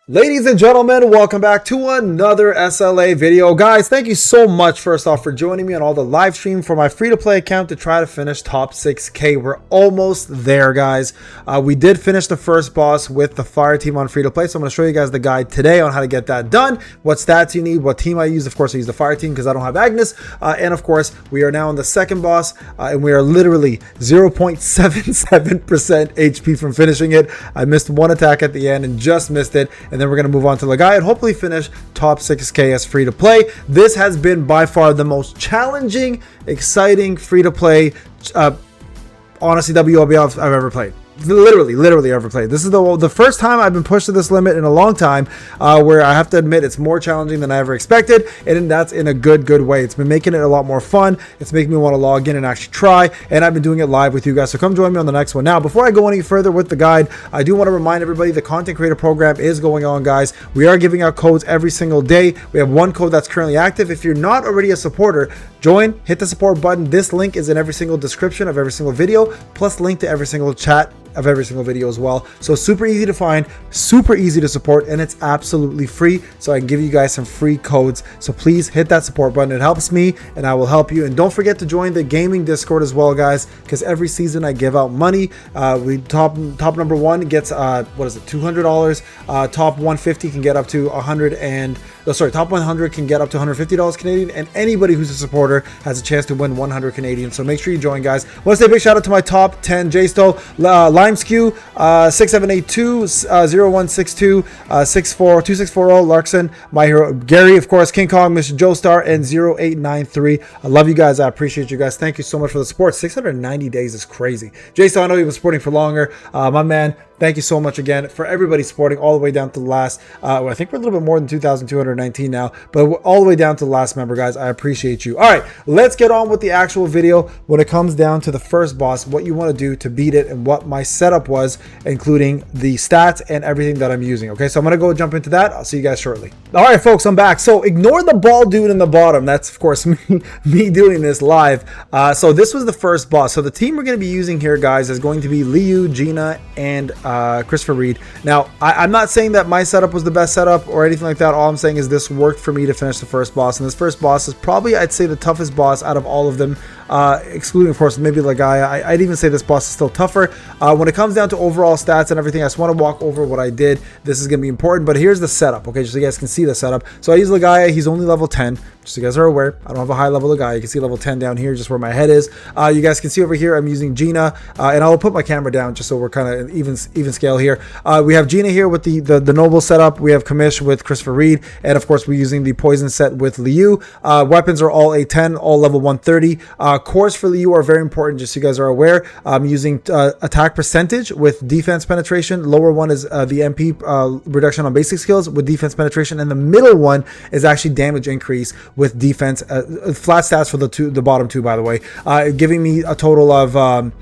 Ladies and gentlemen, welcome back to another SLA video. Guys, thank you so much first off for joining me on all the live stream for my free-to-play account to try to finish top 6K. We're almost there, guys. We did finish the first boss with the fire team on free-to-play, so I'm going to show you guys the guide today on how to get that done, what stats you need, what team I use. Of course, I use the fire team because I don't have Agnes. And of course, we are now on the second boss, and we are literally 0.77% HP from finishing it. I missed one attack at the end and just missed it. And then we're going to move on to the guy and hopefully finish top 6K as free to play. This has been by far the most challenging, exciting free to play, honestly, WoBL I've ever played. Literally ever played. This is the first time I've been pushed to this limit in a long time, where I have to admit it's more challenging than I ever expected, and that's in a good way. It's been making it a lot more fun. It's making me want to log in and actually try, and I've been doing it live with you guys, so come join me on the next one. Now, before I go any further with the guide, I do want to remind everybody the content creator program is going on, guys. We are giving out codes every single day. We have one code that's currently active. If you're not already a supporter, join, hit the support button. This link is in every single description of every single video, plus link to every single chat of every single video as well. So super easy to find, super easy to support, and it's absolutely free. So I can give you guys some free codes. So please hit that support button. It helps me and I will help you. And don't forget to join the gaming Discord as well, guys, because every season I give out money. We top number one gets what is it, $200. Top 150 can get up to top 100 can get up to $150 Canadian, and anybody who's a supporter has a chance to win 100 Canadian. So make sure you join, guys. I want to say a big shout out to my top 10: J-Sto, Limeskew, 6782, 0162, 2640, Larkson, My Hero, Gary, of course, King Kong, Mr. Joe Star, and 0893. I love you guys. I appreciate you guys. Thank you so much for the support. 690 days is crazy. J-Sto, I know you've been supporting for longer. My man, thank you so much again for everybody supporting all the way down to the last. I think we're a little bit more than 2,219 now, but we're all the way down to the last member, guys. I appreciate you. All right, let's get on with the actual video. When it comes down to the first boss, what you want to do to beat it and what my setup was, including the stats and everything that I'm using. Okay, so I'm going to go jump into that. I'll see you guys shortly. All right, folks, I'm back. So ignore the bald dude in the bottom. That's, of course, me doing this live. So this was the first boss. So the team we're going to be using here, guys, is going to be Liu, Gina, and Christopher Reed. Now, I'm not saying that my setup was the best setup or anything like that. All I'm saying is this worked for me to finish the first boss, and this first boss is probably, I'd say, the toughest boss out of all of them, excluding, of course, maybe the guy. I'd even say this boss is still tougher. When it comes down to overall stats and everything, I just want to walk over what I did. This is going to be important, but here's the setup, okay, just so you guys can see the setup. So I use Legaia. He's only level 10. Just so you guys are aware, I don't have a high level guy. You can see level 10 down here, just where my head is. You guys can see over here, I'm using Gina, and I'll put my camera down just so we're kind of even scale here. We have Gina here with the noble setup. We have Kamish with Christopher Reed, and of course we're using the poison set with Liu. Weapons are all A10, all level 130. Cores for Liu are very important, just so you guys are aware. I'm using attack percentage with defense penetration. Lower one is the MP reduction on basic skills with defense penetration, and the middle one is actually damage increase with defense, flat stats for the bottom two, by the way, giving me a total of I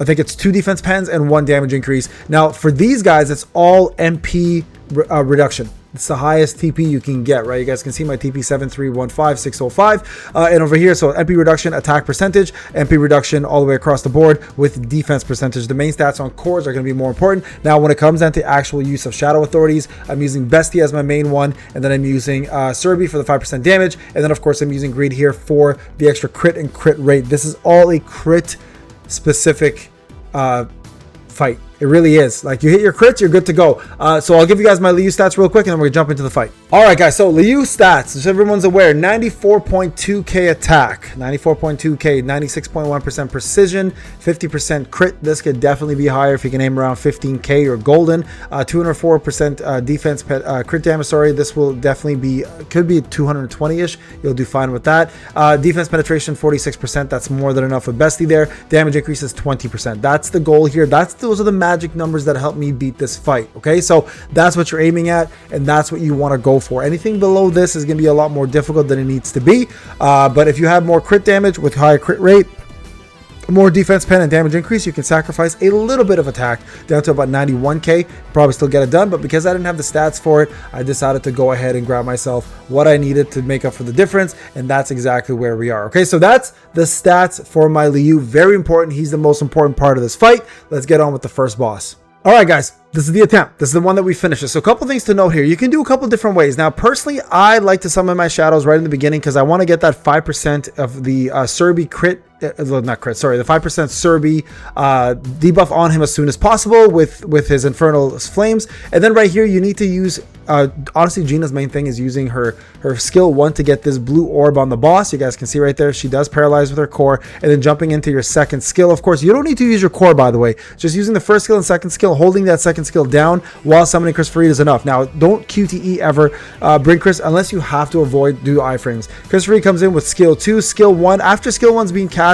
think it's 2 defense pens and 1 damage increase. Now for these guys, it's all MP reduction. It's the highest TP you can get, right? You guys can see my TP 7315605, and over here, so MP reduction, attack percentage, MP reduction all the way across the board with defense percentage. The main stats on cores are going to be more important. Now, when it comes down to actual use of shadow authorities, I'm using Bestie as my main one, and then I'm using Serbi for the 5% damage, and then of course I'm using Greed here for the extra crit and crit rate. This is all a crit specific fight. It really is. Like, you hit your crits, you're good to go. So I'll give you guys my Liu stats real quick, and then we're gonna jump into the fight. All right, guys. So Liu stats, just so everyone's aware: 94.2k attack, 94.2k, 96.1% precision, 50% crit. This could definitely be higher if you can aim around 15k or golden. 204% defense crit damage. Sorry, this will definitely be, could be 220ish. You'll do fine with that. Defense penetration 46%. That's more than enough with Bestie there. Damage increase is 20%. That's the goal here. Those are the magic numbers that help me beat this fight. Okay, so that's what you're aiming at, and that's what you want to go for. Anything below this is going to be a lot more difficult than it needs to be, but if you have more crit damage with higher crit rate, more defense pen and damage increase, you can sacrifice a little bit of attack down to about 91k. Probably still get it done, but because I didn't have the stats for it, I decided to go ahead and grab myself what I needed to make up for the difference, and that's exactly where we are. Okay, so that's the stats for my Liu. Very important. He's the most important part of this fight. Let's get on with the first boss. All right, guys. This is the attempt. This is the one that we finished. So a couple things to note here. You can do a couple different ways. Now, personally, I like to summon my shadows right in the beginning because I want to get that 5% of the Serbi crit. Not crit, sorry, the 5% Serbi debuff on him as soon as possible with his Infernal Flames. And then right here, you need to use, honestly, Gina's main thing is using her skill 1 to get this blue orb on the boss. You guys can see right there, she does paralyze with her core, and then jumping into your second skill. Of course, you don't need to use your core, by the way. Just using the first skill and second skill, holding that second skill down while summoning Chris Farid is enough. Now, don't QTE ever bring Chris unless you have to avoid do iframes. Chris Farid comes in with skill 2, skill 1. After skill 1's being cast,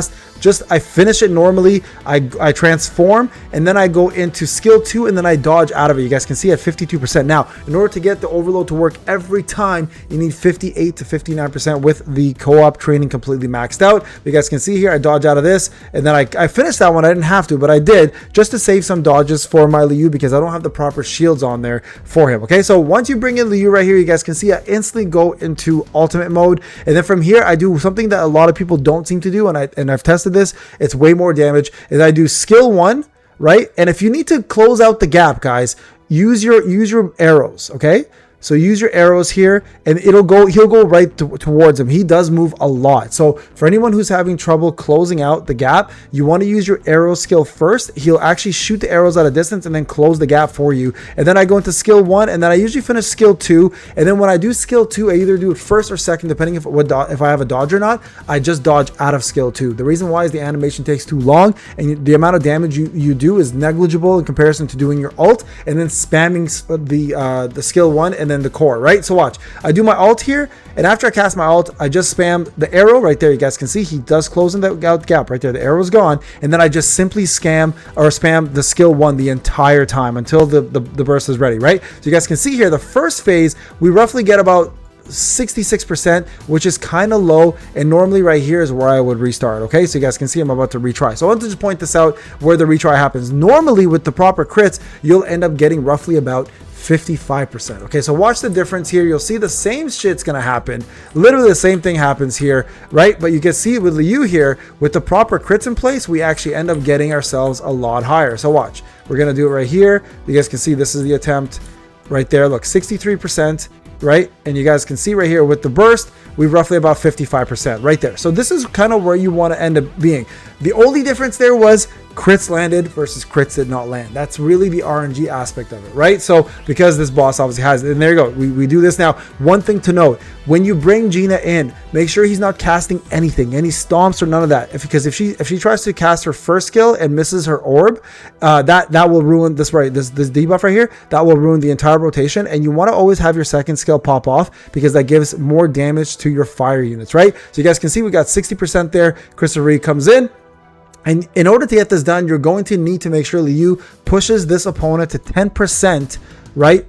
I finish it normally, I transform, and then I go into skill 2, and then I dodge out of it. You guys can see at 52%. Now, in order to get the overload to work every time, you need 58 to 59% with the co-op training completely maxed out. You guys can see here, I dodge out of this, and then I finished that one. I didn't have to, but I did, just to save some dodges for my Liu because I don't have the proper shields on there for him. Okay, so once you bring in Liu right here, you guys can see I instantly go into ultimate mode, and then from here, I do something that a lot of people don't seem to do, and I've tested this. It's way more damage. Is I do skill 1, right? And if you need to close out the gap, guys, use your arrows, okay? So use your arrows here, and he'll go right towards him. He does move a lot. So for anyone who's having trouble closing out the gap, you want to use your arrow skill first. He'll actually shoot the arrows at a distance and then close the gap for you. And then I go into skill 1, and then I usually finish skill 2. And then when I do skill 2, I either do it first or second, depending if I have a dodge or not. I just dodge out of skill 2. The reason why is the animation takes too long, and the amount of damage you do is negligible in comparison to doing your ult and then spamming the skill 1 and then the core, right? So watch, I do my ult here, and after I cast my ult, I just spam the arrow right there. You guys can see he does close in that gap right there. The arrow's gone, and then I just simply spam the skill 1 the entire time until the burst is ready, right? So you guys can see here, the first phase, we roughly get about 66%, which is kind of low, and normally right here is where I would restart. Okay, so you guys can see I'm about to retry. So I want to just point this out where the retry happens. Normally with the proper crits, you'll end up getting roughly about 55%. Okay, so watch the difference here. You'll see the same shit's gonna happen. Literally the same thing happens here, right? But you can see with Liu here, with the proper crits in place, we actually end up getting ourselves a lot higher. So watch, we're gonna do it right here. You guys can see this is the attempt right there. Look, 63%. Right, and you guys can see right here with the burst, we roughly about 55% right there. So this is kind of where you want to end up being. The only difference there was crits landed versus crits did not land. That's really the RNG aspect of it, right? So because this boss obviously has it, and there you go, we do this now. One thing to note, when you bring Gina in, make sure he's not casting anything, any stomps or none of that. Because if she tries to cast her first skill and misses her orb, that will ruin this debuff right here. That will ruin the entire rotation, and you want to always have your second skill pop off because that gives more damage to your fire units, right? So you guys can see we got 60% there. Chris Farid comes in. And in order to get this done, you're going to need to make sure Liu pushes this opponent to 10%, right,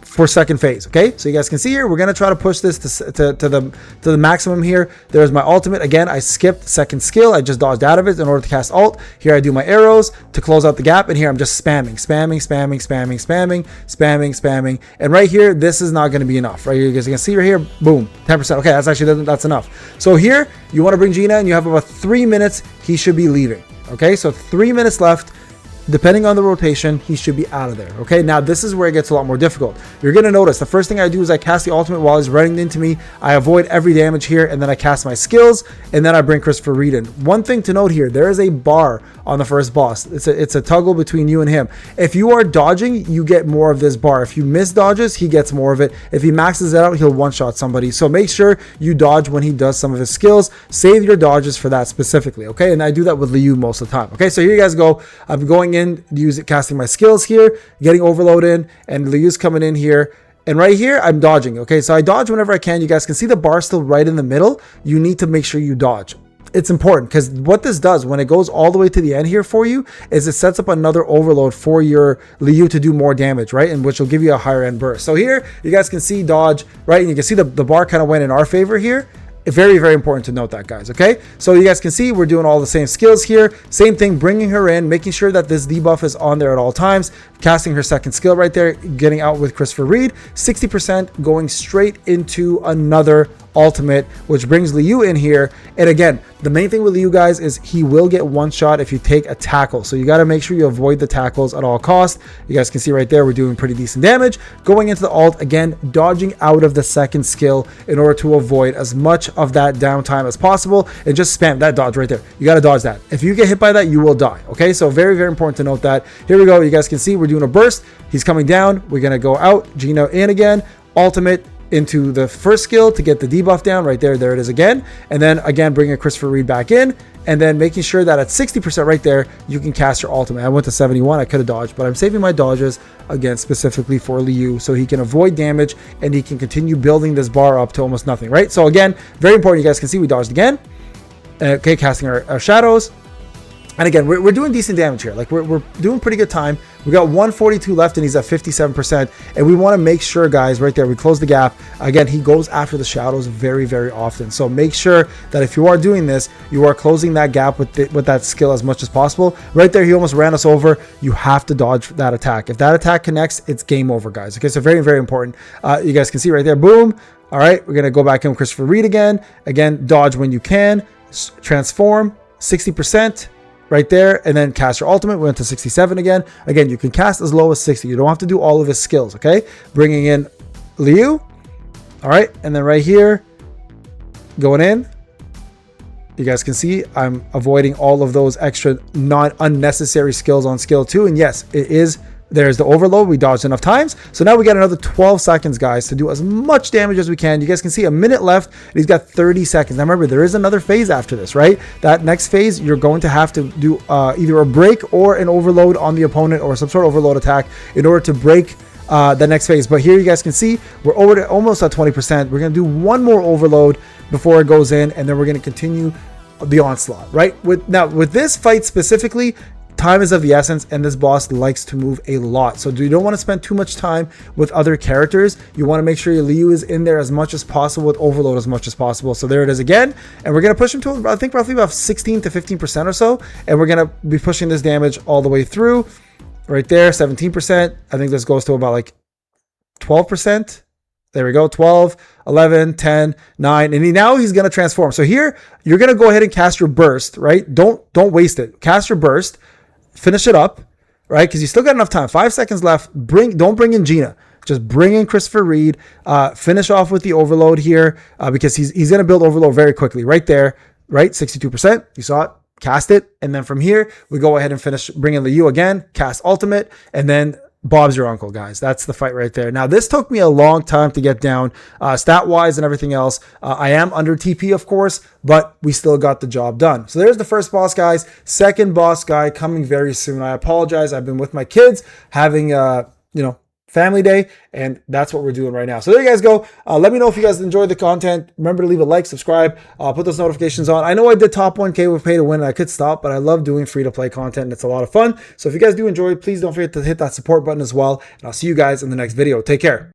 for second phase. Okay, so you guys can see here, we're going to try to push this to the maximum here. There's my ultimate. Again, I skipped second skill. I just dodged out of it in order to cast ult. Here I do my arrows to close out the gap, and here I'm just spamming. And right here, this is not going to be enough. Right here, you guys can see right here, boom, 10%. Okay, that's enough. So here, you want to bring Gina, and you have about 3 minutes. He should be leaving. Okay, so 3 minutes left. Depending on the rotation, he should be out of there. Okay, now this is where it gets a lot more difficult. You're going to notice the first thing I do is I cast the ultimate while he's running into me. I avoid every damage here, and then I cast my skills, and then I bring Chris Farid in. One thing to note here, there is a bar on the first boss. It's a toggle between you and him. If you are dodging, you get more of this bar. If you miss dodges, he gets more of it. If he maxes it out, he'll one-shot somebody. So make sure you dodge when he does some of his skills. Save your dodges for that specifically, okay? And I do that with Liu most of the time. Okay, so here you guys go. I'm going in, casting my skills here, getting overload in, and Liu's coming in here. And right here, I'm dodging. Okay, so I dodge whenever I can. You guys can see the bar still right in the middle. You need to make sure you dodge. It's important because what this does when it goes all the way to the end here for you is it sets up another overload for your Liu to do more damage, right? And which will give you a higher end burst. So here, you guys can see dodge, right? And you can see the bar kind of went in our favor here. Very, very important to note that, guys. Okay, so you guys can see we're doing all the same skills here. Same thing, bringing her in, making sure that this debuff is on there at all times, casting her second skill right there, getting out with Chris Farid. 60% going straight into another ultimate, which brings Liu in here. And again, the main thing with Liu, guys, is he will get one shot if you take a tackle. So you got to make sure you avoid the tackles at all costs. You guys can see right there, we're doing pretty decent damage. Going into the ult, again, dodging out of the second skill in order to avoid as much of that downtime as possible, and just spam that dodge right there. You got to dodge that. If you get hit by that, you will die. Okay, so very, very important to note that. Here we go. You guys can see we're doing a burst. He's coming down. We're going to go out. Gina in again. Ultimate into the first skill to get the debuff down right there. There it is again. And then again, bringing Christopher Reed back in, and then making sure that at 60% right there, you can cast your ultimate. I went to 71. I could have dodged, but I'm saving my dodges again specifically for Liu so he can avoid damage and he can continue building this bar up to almost nothing, right? So again, very important. You guys can see we dodged again. Okay, casting our shadows. And again, we're doing decent damage here. Like we're doing pretty good time. We got 142 left and he's at 57%. And we want to make sure, guys, right there, we close the gap. Again, he goes after the shadows very, very often. So make sure that if you are doing this, you are closing that gap with that skill as much as possible. Right there, he almost ran us over. You have to dodge that attack. If that attack connects, it's game over, guys. Okay, so very, very important. You guys can see right there, boom. All right, we're going to go back in with Christopher Reed again. Again, dodge when you can. Transform, 60%. Right there, and then cast your ultimate. We went to 67 again. Again, you can cast as low as 60. You don't have to do all of his skills, okay? Bringing in Liu. All right, and then right here, going in. You guys can see I'm avoiding all of those extra unnecessary skills on skill 2. And yes, it is. There's the overload. We dodged enough times. So now we got another 12 seconds, guys, to do as much damage as we can. You guys can see a minute left, and he's got 30 seconds. Now remember, there is another phase after this, right? That next phase, you're going to have to do either a break or an overload on the opponent or some sort of overload attack in order to break the next phase. But here you guys can see we're over to almost at 20%. We're going to do one more overload before it goes in, and then we're going to continue the onslaught, right? With this fight specifically, time is of the essence, and this boss likes to move a lot. So you don't want to spend too much time with other characters. You want to make sure your Liu is in there as much as possible, with overload as much as possible. So there it is again. And we're going to push him to, I think, roughly about 16 to 15% or so. And we're going to be pushing this damage all the way through. Right there, 17%. I think this goes to about like 12%. There we go, 12, 11, 10, 9, and now he's going to transform. So here, you're going to go ahead and cast your burst, right? Don't waste it. Cast your burst. Finish it up, right? Because you still got enough time. 5 seconds left. Don't bring in Gina. Just bring in Christopher Reed. Finish off with the overload here because he's going to build overload very quickly. Right there, right? 62%. You saw it. Cast it. And then from here, we go ahead and finish. Bring in Liu again. Cast ultimate. And then Bob's your uncle, guys. That's the fight right there. Now, this took me a long time to get down, stat-wise and everything else. I am under TP, of course, but we still got the job done. So there's the first boss, guys. Second boss guy coming very soon. I apologize. I've been with my kids having, family day, and that's what we're doing right now. So there you guys go. Let me know if you guys enjoyed the content. Remember to leave a like, subscribe, put those notifications on. I know I did top 1K with pay to win, and I could stop, but I love doing free to play content, and it's a lot of fun. So if you guys do enjoy, please don't forget to hit that support button as well, and I'll see you guys in the next video. Take care.